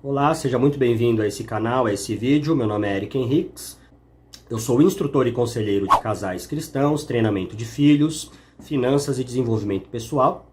Olá, seja muito bem-vindo a esse canal, a esse vídeo. Meu nome é Eric Henriques. Eu sou instrutor e conselheiro de casais cristãos, treinamento de filhos, finanças e desenvolvimento pessoal.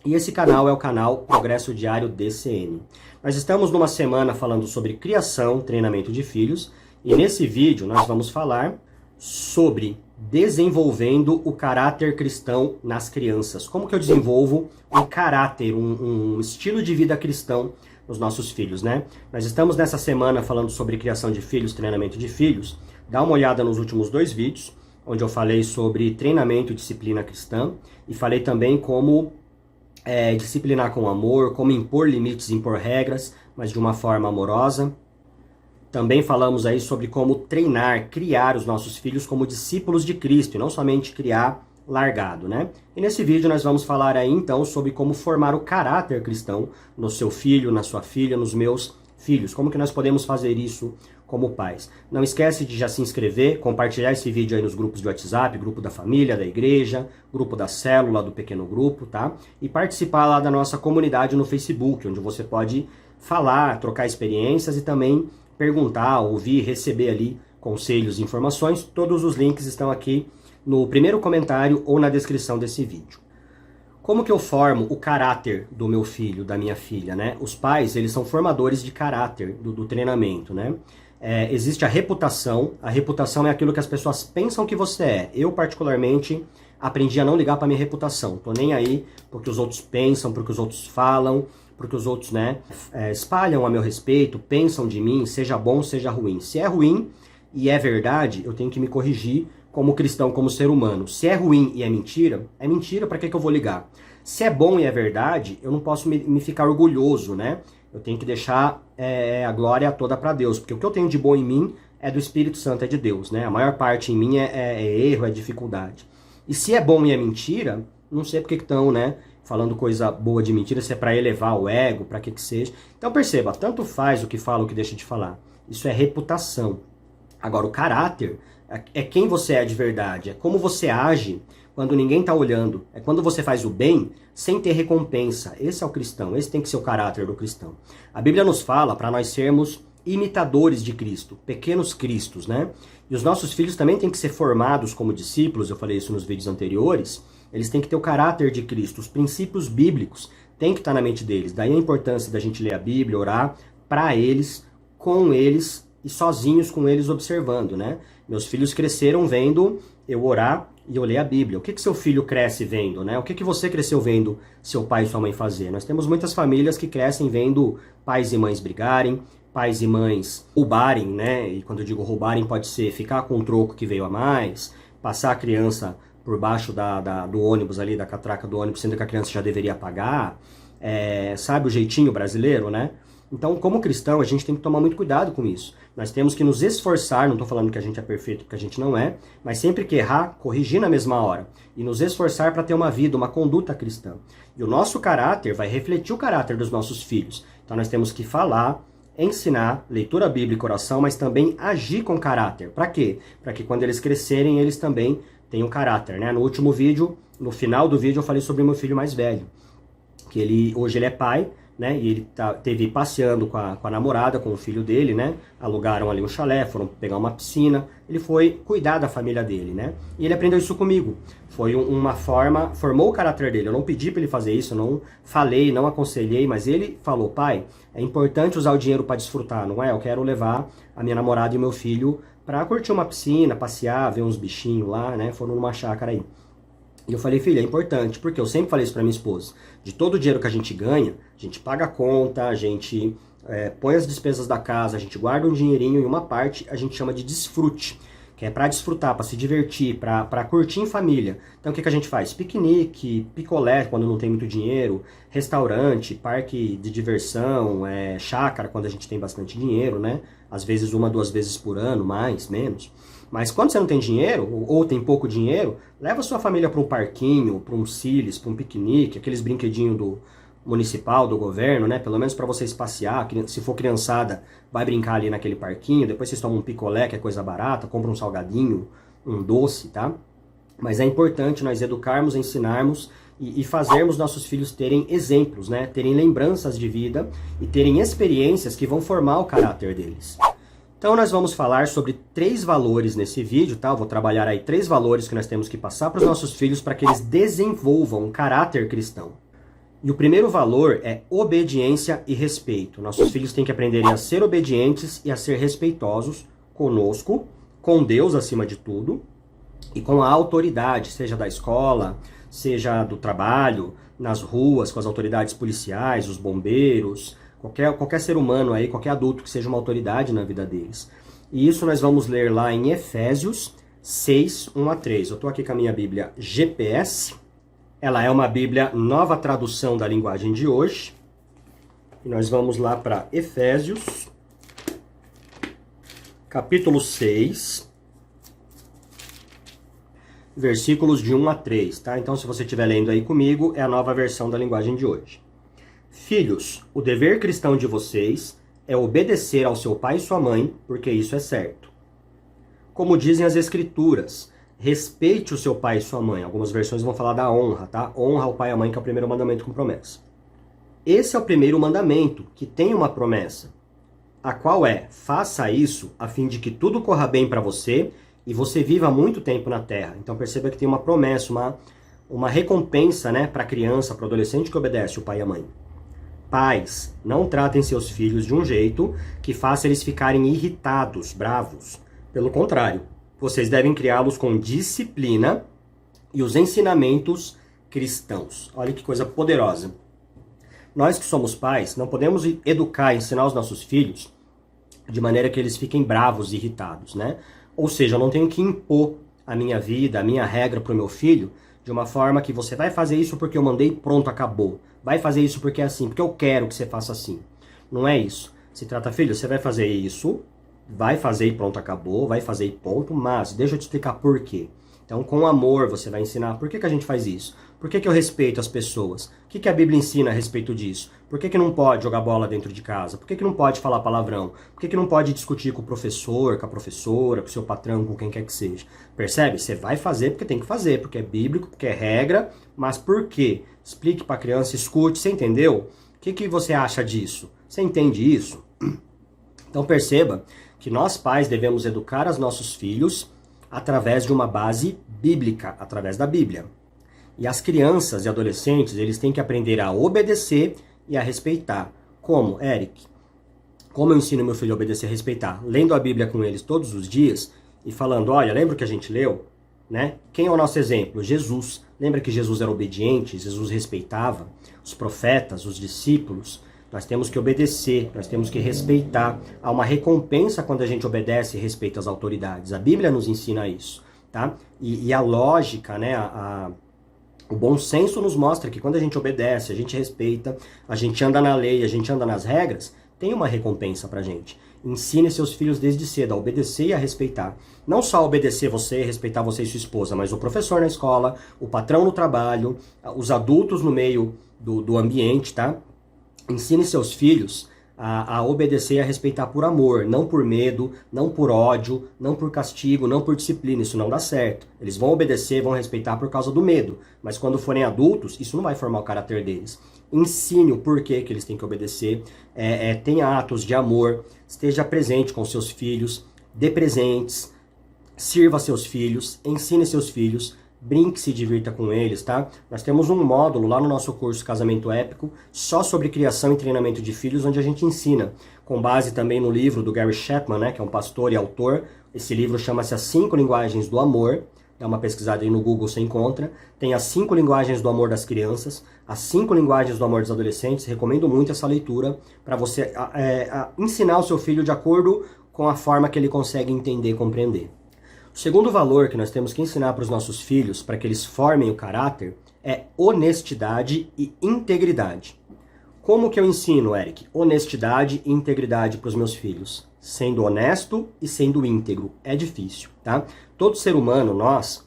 E esse canal é o canal Progresso Diário DCN. Nós estamos numa semana falando sobre criação, treinamento de filhos. E nesse vídeo nós vamos falar sobre desenvolvendo o caráter cristão nas crianças. Como que eu desenvolvo um caráter, um estilo de vida cristão nos nossos filhos, né? Nós estamos nessa semana falando sobre criação de filhos, treinamento de filhos. Dá uma olhada nos últimos 2 vídeos, onde eu falei sobre treinamento e disciplina cristã, e falei também como disciplinar com amor, como impor limites, impor regras, mas de uma forma amorosa. Também falamos aí sobre como treinar, criar os nossos filhos como discípulos de Cristo, e não somente criar largado, né? E nesse vídeo nós vamos falar aí então sobre como formar o caráter cristão no seu filho, na sua filha, nos meus filhos. Como que nós podemos fazer isso como pais? Não esquece de já se inscrever, compartilhar esse vídeo aí nos grupos de WhatsApp, grupo da família, da igreja, grupo da célula, do pequeno grupo, tá? E participar lá da nossa comunidade no Facebook, onde você pode falar, trocar experiências e também perguntar, ouvir, receber ali conselhos e informações. Todos os links estão aqui no primeiro comentário ou na descrição desse vídeo. Como que eu formo o caráter do meu filho, da minha filha, né? Os pais, eles são formadores de caráter do treinamento, né? Existe a reputação é aquilo que as pessoas pensam que você é. Eu, particularmente, aprendi a não ligar para minha reputação. Tô nem aí porque os outros pensam, porque os outros falam, porque os outros, né, espalham a meu respeito, pensam de mim, seja bom, seja ruim. Se é ruim e é verdade, eu tenho que me corrigir como cristão, como ser humano. Se é ruim e é mentira, para que eu vou ligar? Se é bom e é verdade, eu não posso me ficar orgulhoso, né? Eu tenho que deixar a glória toda para Deus, porque o que eu tenho de bom em mim é do Espírito Santo, é de Deus, né? A maior parte em mim é erro, é dificuldade. E se é bom e é mentira, não sei porque que estão, né, falando coisa boa de mentira, se é para elevar o ego, para que seja. Então perceba, tanto faz o que fala, o que deixa de falar. Isso é reputação. Agora, o caráter é quem você é de verdade, é como você age quando ninguém está olhando, é quando você faz o bem sem ter recompensa. Esse é o cristão, esse tem que ser o caráter do cristão. A Bíblia nos fala para nós sermos imitadores de Cristo, pequenos cristos, né? E os nossos filhos também têm que ser formados como discípulos, eu falei isso nos vídeos anteriores, eles têm que ter o caráter de Cristo, os princípios bíblicos têm que estar na mente deles. Daí a importância da gente ler a Bíblia, orar para eles, com eles e sozinhos com eles observando, né? Meus filhos cresceram vendo eu orar e eu ler a Bíblia. O que seu filho cresce vendo, né? O que você cresceu vendo seu pai e sua mãe fazer? Nós temos muitas famílias que crescem vendo pais e mães brigarem, pais e mães roubarem, né? E quando eu digo roubarem, pode ser ficar com um troco que veio a mais, passar a criança por baixo do ônibus ali, da catraca do ônibus, sendo que a criança já deveria pagar. Sabe o jeitinho brasileiro, né? Então, como cristão, a gente tem que tomar muito cuidado com isso. Nós temos que nos esforçar, não estou falando que a gente é perfeito, porque a gente não é, mas sempre que errar, corrigir na mesma hora. E nos esforçar para ter uma vida, uma conduta cristã. E o nosso caráter vai refletir o caráter dos nossos filhos. Então nós temos que falar, ensinar, leitura bíblica, oração, mas também agir com caráter. Para quê? Para que quando eles crescerem, eles também tenham caráter, né? No último vídeo, no final do vídeo, eu falei sobre o meu filho mais velho. Que hoje ele é pai, né? E ele teve passeando com a namorada, com o filho dele, né? Alugaram ali um chalé, foram pegar uma piscina. Ele foi cuidar da família dele, né? E ele aprendeu isso comigo. Foi uma forma, formou o caráter dele. Eu não pedi para ele fazer isso, eu não falei, não aconselhei, mas ele falou: pai, é importante usar o dinheiro para desfrutar, não é? Eu quero levar a minha namorada e o meu filho para curtir uma piscina, passear, ver uns bichinhos lá, né? Foram numa chácara aí. E eu falei: filha, é importante, porque eu sempre falei isso pra minha esposa. De todo o dinheiro que a gente ganha, a gente paga a conta, a gente põe as despesas da casa, a gente guarda um dinheirinho e uma parte a gente chama de desfrute, que é pra desfrutar, pra se divertir, pra curtir em família. Então o que a gente faz? Piquenique, picolé quando não tem muito dinheiro, restaurante, parque de diversão, chácara quando a gente tem bastante dinheiro, né? Às vezes 1, 2 vezes por ano, mais, menos. Mas quando você não tem dinheiro, ou tem pouco dinheiro, leva sua família para um parquinho, para um Cilis, para um piquenique, aqueles brinquedinhos do municipal, do governo, né? Pelo menos para vocês passear. Se for criançada, vai brincar ali naquele parquinho. Depois vocês tomam um picolé, que é coisa barata, compram um salgadinho, um doce, tá? Mas é importante nós educarmos, ensinarmos e fazermos nossos filhos terem exemplos, né? Terem lembranças de vida e terem experiências que vão formar o caráter deles. Então nós vamos falar sobre 3 valores nesse vídeo, tá? Eu vou trabalhar aí 3 valores que nós temos que passar para os nossos filhos para que eles desenvolvam um caráter cristão. E o primeiro valor é obediência e respeito. Nossos filhos têm que aprenderem a ser obedientes e a ser respeitosos conosco, com Deus acima de tudo, e com a autoridade, seja da escola, seja do trabalho, nas ruas, com as autoridades policiais, os bombeiros, qualquer ser humano aí, qualquer adulto que seja uma autoridade na vida deles. E isso nós vamos ler lá em Efésios 6, 1 a 3. Eu estou aqui com a minha Bíblia GPS. Ela é uma Bíblia nova tradução da linguagem de hoje. E nós vamos lá para Efésios, capítulo 6, versículos de 1 a 3, tá? Então, se você estiver lendo aí comigo, é a nova versão da linguagem de hoje. Filhos, o dever cristão de vocês é obedecer ao seu pai e sua mãe, porque isso é certo. Como dizem as Escrituras, respeite o seu pai e sua mãe. Algumas versões vão falar da honra, tá? Honra ao pai e à mãe, que é o primeiro mandamento com promessa. Esse é o primeiro mandamento, que tem uma promessa, a qual é: faça isso a fim de que tudo corra bem para você e você viva muito tempo na terra. Então perceba que tem uma promessa, uma recompensa, né, para a criança, para o adolescente que obedece o pai e a mãe. Pais, não tratem seus filhos de um jeito que faça eles ficarem irritados, bravos. Pelo contrário, vocês devem criá-los com disciplina e os ensinamentos cristãos. Olha que coisa poderosa. Nós que somos pais, não podemos educar, ensinar os nossos filhos de maneira que eles fiquem bravos e irritados, né? Ou seja, eu não tenho que impor a minha vida, a minha regra para o meu filho de uma forma que você vai fazer isso porque eu mandei, pronto, acabou. Vai fazer isso porque é assim, porque eu quero que você faça assim. Não é isso. Se trata, filho, você vai fazer isso, vai fazer e pronto, acabou, vai fazer e ponto, mas deixa eu te explicar por quê. Então, com amor, você vai ensinar por que a gente faz isso. Por que eu respeito as pessoas? O que a Bíblia ensina a respeito disso? Por que não pode jogar bola dentro de casa? Por que não pode falar palavrão? Por que não pode discutir com o professor, com a professora, com o seu patrão, com quem quer que seja? Percebe? Você vai fazer porque tem que fazer, porque é bíblico, porque é regra, mas por quê? Explique para a criança, escute, você entendeu? O que você acha disso? Você entende isso? Então perceba que nós pais devemos educar os nossos filhos através de uma base bíblica, através da Bíblia. E as crianças e adolescentes, eles têm que aprender a obedecer e a respeitar. Como, Eric? Como eu ensino meu filho a obedecer e a respeitar? Lendo a Bíblia com eles todos os dias e falando, olha, lembra o que a gente leu? Né? Quem é o nosso exemplo? Jesus. Lembra que Jesus era obediente? Jesus respeitava os profetas, os discípulos? Nós temos que obedecer, nós temos que respeitar. Há uma recompensa quando a gente obedece e respeita as autoridades. A Bíblia nos ensina isso, tá? E a lógica, né? O bom senso nos mostra que quando a gente obedece, a gente respeita, a gente anda na lei, a gente anda nas regras, tem uma recompensa pra gente. Ensine seus filhos desde cedo a obedecer e a respeitar. Não só obedecer você, respeitar você e sua esposa, mas o professor na escola, o patrão no trabalho, os adultos no meio do ambiente, tá? Ensine seus filhos a obedecer e a respeitar por amor, não por medo, não por ódio, não por castigo, não por disciplina. Isso não dá certo. Eles vão obedecer, vão respeitar por causa do medo. Mas quando forem adultos, isso não vai formar o caráter deles. Ensine o porquê que eles têm que obedecer. Tenha atos de amor. Esteja presente com seus filhos. Dê presentes. Sirva seus filhos. Ensine seus filhos. Brinque, se divirta com eles, tá? Nós temos um módulo lá no nosso curso Casamento Épico, só sobre criação e treinamento de filhos, onde a gente ensina, com base também no livro do Gary Chapman, né, que é um pastor e autor. Esse livro chama-se As 5 Linguagens do Amor. Dá uma pesquisada aí no Google, você encontra. Tem as 5 linguagens do amor das crianças, as 5 linguagens do amor dos adolescentes. Recomendo muito essa leitura para você ensinar o seu filho de acordo com a forma que ele consegue entender e compreender. O segundo valor que nós temos que ensinar para os nossos filhos, para que eles formem o caráter, é honestidade e integridade. Como que eu ensino, Eric? Honestidade e integridade para os meus filhos. Sendo honesto e sendo íntegro. É difícil, tá? Todo ser humano, nós,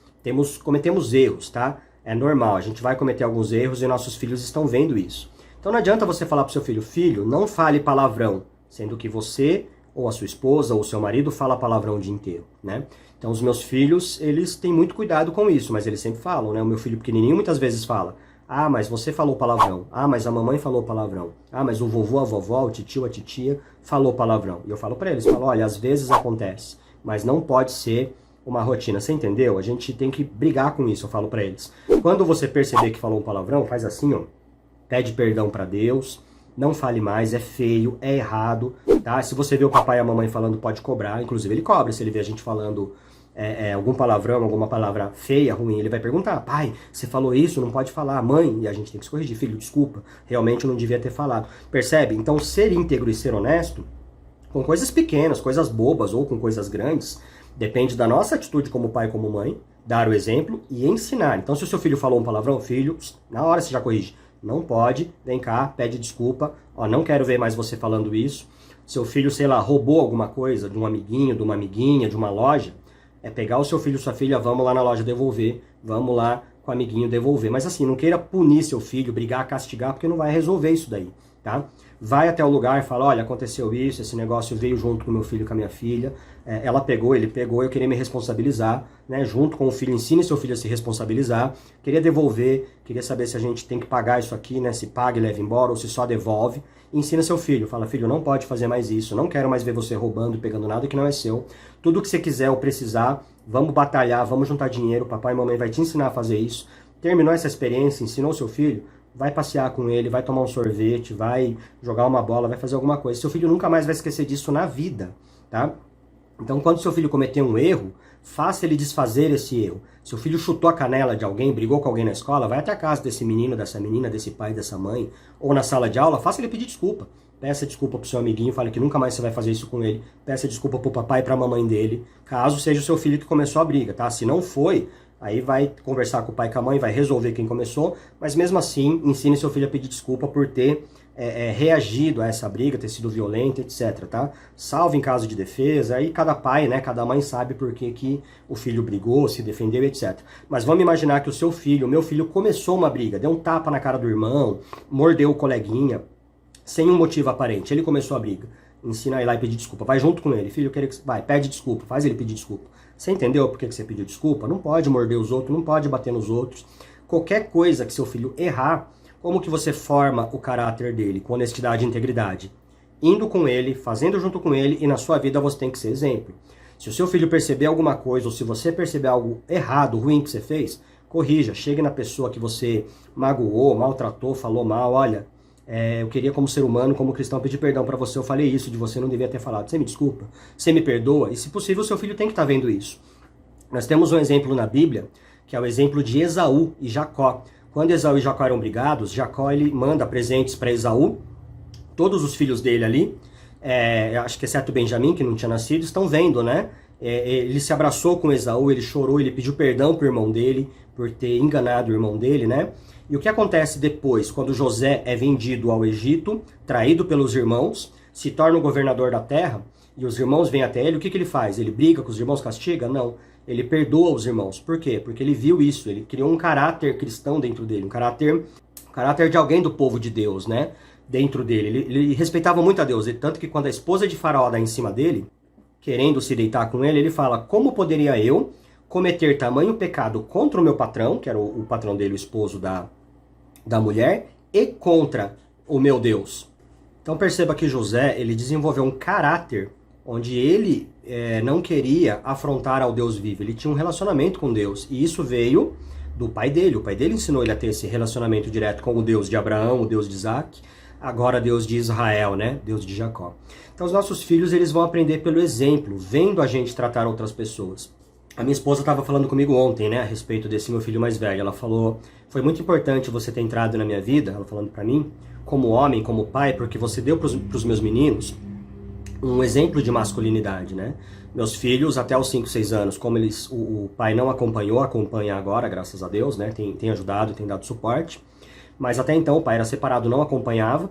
cometemos erros, tá? É normal, a gente vai cometer alguns erros e nossos filhos estão vendo isso. Então não adianta você falar para o seu filho, filho, não fale palavrão, sendo que você, ou a sua esposa, ou o seu marido fala palavrão o dia inteiro, né? Então os meus filhos, eles têm muito cuidado com isso, mas eles sempre falam, né? O meu filho pequenininho muitas vezes fala, Ah, mas você falou palavrão. Ah, mas a mamãe falou palavrão. Ah, mas o vovô, a vovó, o titio, a titia falou palavrão. E eu falo pra eles, falo, olha, às vezes acontece, mas não pode ser uma rotina. Você entendeu? A gente tem que brigar com isso, eu falo pra eles. Quando você perceber que falou um palavrão, faz assim, ó. Pede perdão pra Deus, não fale mais, é feio, é errado, tá? Se você vê o papai e a mamãe falando, pode cobrar. Inclusive ele cobra, se ele vê a gente falando algum palavrão, alguma palavra feia, ruim, ele vai perguntar, pai, você falou isso, não pode falar, mãe, e a gente tem que se corrigir, filho, desculpa, realmente eu não devia ter falado. Percebe? Então ser íntegro e ser honesto, com coisas pequenas, coisas bobas ou com coisas grandes, depende da nossa atitude como pai e como mãe, dar o exemplo e ensinar. Então se o seu filho falou um palavrão, filho, na hora você já corrige. Não pode, vem cá, pede desculpa, ó, não quero ver mais você falando isso. Seu filho, sei lá, roubou alguma coisa de um amiguinho, de uma amiguinha, de uma loja, é pegar o seu filho e sua filha, vamos lá na loja devolver, vamos lá com o amiguinho devolver. Mas assim, não queira punir seu filho, brigar, castigar, porque não vai resolver isso daí, tá? Vai até o lugar e fala, olha, aconteceu isso, esse negócio veio junto com meu filho, com a minha filha, ela pegou, ele pegou, eu queria me responsabilizar, né? Junto com o filho, ensine seu filho a se responsabilizar, queria devolver, queria saber se a gente tem que pagar isso aqui, né? Se paga e leva embora ou se só devolve. Ensina seu filho, fala, filho, não pode fazer mais isso, não quero mais ver você roubando e pegando nada que não é seu. Tudo que você quiser ou precisar, vamos batalhar, vamos juntar dinheiro, papai e mamãe vai te ensinar a fazer isso. Terminou essa experiência, ensinou seu filho, vai passear com ele, vai tomar um sorvete, vai jogar uma bola, vai fazer alguma coisa. Seu filho nunca mais vai esquecer disso na vida, tá? Então, quando seu filho cometer um erro, faça ele desfazer esse erro. Seu filho chutou a canela de alguém, brigou com alguém na escola, vai até a casa desse menino, dessa menina, desse pai, dessa mãe, ou na sala de aula, faça ele pedir desculpa. Peça desculpa pro seu amiguinho, fale que nunca mais você vai fazer isso com ele. Peça desculpa pro papai e pra mamãe dele, caso seja o seu filho que começou a briga, tá? Se não foi, aí vai conversar com o pai e com a mãe, vai resolver quem começou, mas mesmo assim, ensine seu filho a pedir desculpa por ter reagido a essa briga, ter sido violento, etc, tá? Salvo em caso de defesa, aí cada pai, né, cada mãe sabe por que o filho brigou, se defendeu, etc. Mas vamos imaginar que o seu filho, o meu filho, começou uma briga, deu um tapa na cara do irmão, mordeu o coleguinha, sem um motivo aparente, ele começou a briga. Ensina ele lá e pedir desculpa, vai junto com ele, filho, vai, pede desculpa, faz ele pedir desculpa. Você entendeu por que você pediu desculpa? Não pode morder os outros, não pode bater nos outros. Qualquer coisa que seu filho errar, como que você forma o caráter dele? Com honestidade e integridade. Indo com ele, fazendo junto com ele, e na sua vida você tem que ser exemplo. Se o seu filho perceber alguma coisa, ou se você perceber algo errado, ruim que você fez, corrija, chegue na pessoa que você magoou, maltratou, falou mal, olha, eu queria como ser humano, como cristão, pedir perdão pra você, eu falei isso de você, não devia ter falado. Você me desculpa? Você me perdoa? E se possível, o seu filho tem que estar vendo isso. Nós temos um exemplo na Bíblia, que é o exemplo de Esaú e Jacó. Quando Esaú e Jacó eram brigados, Jacó ele manda presentes para Esaú, todos os filhos dele ali, acho que exceto Benjamim, que não tinha nascido, estão vendo, né? Ele se abraçou com Esaú, ele chorou, ele pediu perdão pro irmão dele, por ter enganado o irmão dele, né? E o que acontece depois, quando José é vendido ao Egito, traído pelos irmãos, se torna o governador da terra, e os irmãos vêm até ele, o que ele faz? Ele briga com os irmãos, castiga? Não. Ele perdoa os irmãos. Por quê? Porque ele viu isso, ele criou um caráter cristão dentro dele, um caráter de alguém do povo de Deus, né? Dentro dele. Ele respeitava muito a Deus, tanto que quando a esposa de Faraó dá em cima dele, querendo se deitar com ele, ele fala, como poderia eu cometer tamanho pecado contra o meu patrão, que era o patrão dele, o esposo da mulher, e contra o meu Deus? Então perceba que José, ele desenvolveu um caráter onde ele não queria afrontar ao Deus vivo, ele tinha um relacionamento com Deus, e isso veio do pai dele. O pai dele ensinou ele a ter esse relacionamento direto com o Deus de Abraão, o Deus de Isaac, agora Deus de Israel, né? Deus de Jacó. Então os nossos filhos, eles vão aprender pelo exemplo, vendo a gente tratar outras pessoas. A minha esposa estava falando comigo ontem, né, a respeito desse meu filho mais velho. Ela falou, foi muito importante você ter entrado na minha vida, ela falando para mim, como homem, como pai, porque você deu para os meus meninos um exemplo de masculinidade, né? Meus filhos, até os 5, 6 anos, como o pai não acompanhou, acompanha agora, graças a Deus, né? Tem ajudado, tem dado suporte. Mas até então o pai era separado, não acompanhava.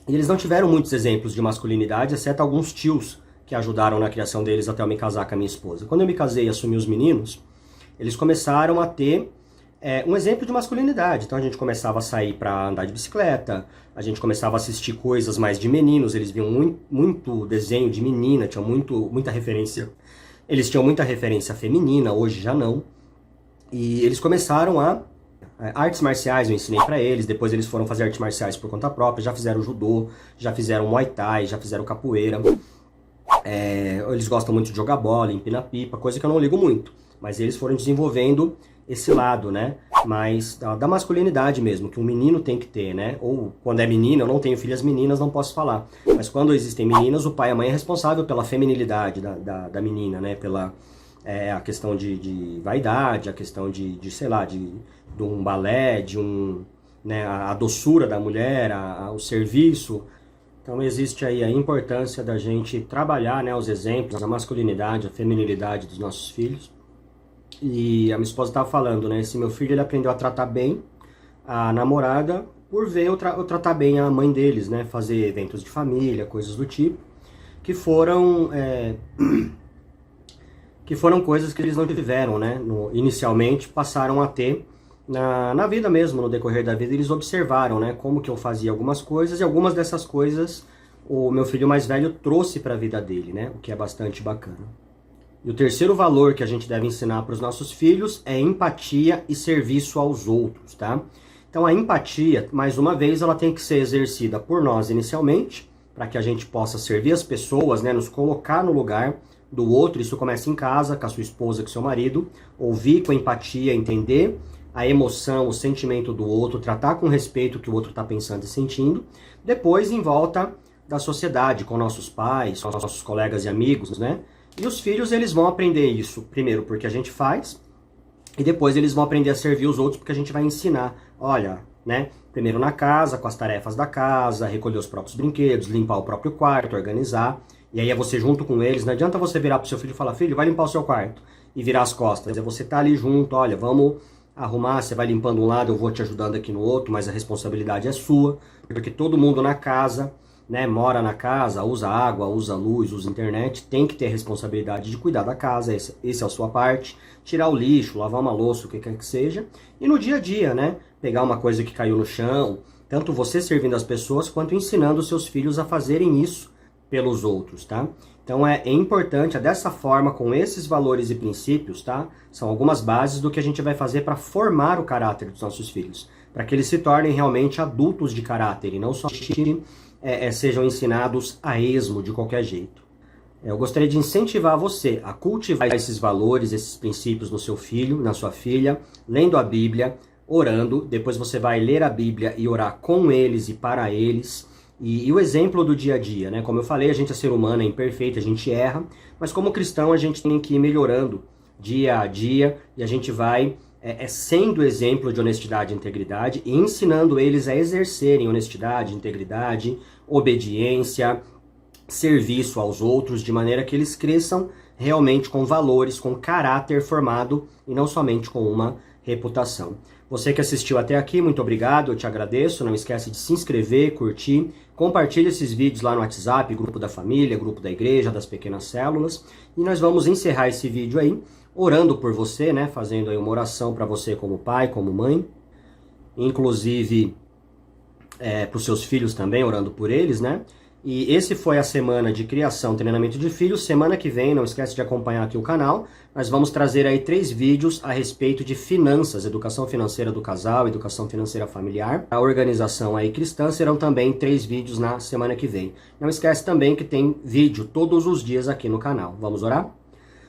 E eles não tiveram muitos exemplos de masculinidade, exceto alguns tios que ajudaram na criação deles até eu me casar com a minha esposa. Quando eu me casei e assumi os meninos, eles começaram a ter um exemplo de masculinidade. Então a gente começava a sair para andar de bicicleta, a gente começava a assistir coisas mais de meninos, eles viam muito desenho de menina, tinha muita referência. Eles tinham muita referência feminina, hoje já não. E eles começaram a Artes marciais eu ensinei para eles, depois eles foram fazer artes marciais por conta própria, já fizeram judô, já fizeram muay thai, já fizeram capoeira. Eles gostam muito de jogar bola, empinar pipa, coisa que eu não ligo muito. Mas eles foram desenvolvendo esse lado, né? Mas da masculinidade mesmo, que um menino tem que ter, né? Ou quando é menina, eu não tenho filhas meninas, não posso falar. Mas quando existem meninas, o pai e a mãe é responsável pela feminilidade da menina, né? Pela a questão de vaidade, a questão sei lá, de um balé, né? A doçura da mulher, o serviço. Então existe aí a importância da gente trabalhar, né, os exemplos, a masculinidade, a feminilidade dos nossos filhos. E a minha esposa estava falando, né, esse meu filho ele aprendeu a tratar bem a namorada por ver eu tratar bem a mãe deles, né, fazer eventos de família, coisas do tipo, que foram coisas que eles não tiveram, né, inicialmente passaram a ter na vida mesmo, no decorrer da vida, eles observaram, né, como que eu fazia algumas coisas, e algumas dessas coisas o meu filho mais velho trouxe para a vida dele, né, o que é bastante bacana. E o terceiro valor que a gente deve ensinar para os nossos filhos é empatia e serviço aos outros, tá? Então a empatia, mais uma vez, ela tem que ser exercida por nós inicialmente, para que a gente possa servir as pessoas, né, nos colocar no lugar do outro. Isso começa em casa, com a sua esposa, com o seu marido, ouvir com empatia, entender a emoção, o sentimento do outro, tratar com respeito o que o outro está pensando e sentindo. Depois, em volta da sociedade, com nossos pais, com nossos colegas e amigos, né? E os filhos, eles vão aprender isso, primeiro porque a gente faz, e depois eles vão aprender a servir os outros porque a gente vai ensinar. Olha, né? Primeiro na casa, com as tarefas da casa, recolher os próprios brinquedos, limpar o próprio quarto, organizar. E aí é você junto com eles. Não adianta você virar pro seu filho e falar, filho, vai limpar o seu quarto, e virar as costas. É você tá ali junto, olha, vamos arrumar, você vai limpando um lado, eu vou te ajudando aqui no outro, mas a responsabilidade é sua, porque todo mundo na casa, né, mora na casa, usa água, usa luz, usa internet, tem que ter a responsabilidade de cuidar da casa, essa é a sua parte, tirar o lixo, lavar uma louça, o que quer que seja, e no dia a dia, né, pegar uma coisa que caiu no chão, tanto você servindo as pessoas, quanto ensinando os seus filhos a fazerem isso pelos outros, tá? Então é importante, dessa forma, com esses valores e princípios, tá? São algumas bases do que a gente vai fazer para formar o caráter dos nossos filhos, para que eles se tornem realmente adultos de caráter e não só sejam ensinados a esmo de qualquer jeito. Eu gostaria de incentivar você a cultivar esses valores, esses princípios no seu filho, na sua filha, lendo a Bíblia, orando. Depois você vai ler a Bíblia e orar com eles e para eles. E o exemplo do dia a dia, né? Como eu falei, a gente é ser humano, é imperfeito, a gente erra, mas como cristão a gente tem que ir melhorando dia a dia, e a gente vai sendo exemplo de honestidade e integridade, e ensinando eles a exercerem honestidade, integridade, obediência, serviço aos outros, de maneira que eles cresçam realmente com valores, com caráter formado, e não somente com uma reputação. Você que assistiu até aqui, muito obrigado, eu te agradeço. Não esquece de se inscrever, curtir, compartilhe esses vídeos lá no WhatsApp, grupo da família, grupo da igreja, das pequenas células. E nós vamos encerrar esse vídeo aí, orando por você, né? Fazendo aí uma oração para você como pai, como mãe. Inclusive para os seus filhos também, orando por eles, né? E esse foi a semana de criação, treinamento de filhos. Semana que vem, não esquece de acompanhar aqui o canal, nós vamos trazer aí 3 vídeos a respeito de finanças, educação financeira do casal, educação financeira familiar. A organização aí cristã serão também 3 vídeos na semana que vem. Não esquece também que tem vídeo todos os dias aqui no canal. Vamos orar?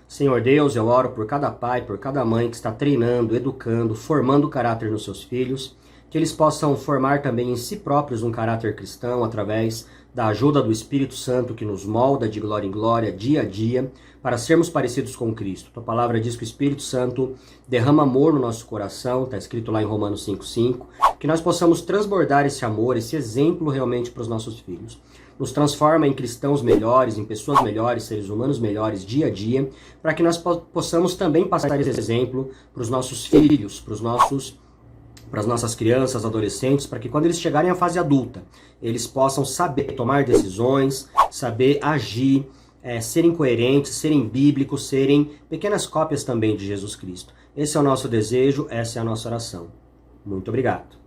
Senhor Deus, eu oro por cada pai, por cada mãe que está treinando, educando, formando caráter nos seus filhos, que eles possam formar também em si próprios um caráter cristão através da ajuda do Espírito Santo que nos molda de glória em glória, dia a dia, para sermos parecidos com Cristo. Tua palavra diz que o Espírito Santo derrama amor no nosso coração, está escrito lá em Romanos 5,5, que nós possamos transbordar esse amor, esse exemplo realmente para os nossos filhos. Nos transforma em cristãos melhores, em pessoas melhores, seres humanos melhores dia a dia, para que nós possamos também passar esse exemplo para os nossos filhos, para as nossas crianças, adolescentes, para que quando eles chegarem à fase adulta, eles possam saber tomar decisões, saber agir, serem coerentes, serem bíblicos, serem pequenas cópias também de Jesus Cristo. Esse é o nosso desejo, essa é a nossa oração. Muito obrigado.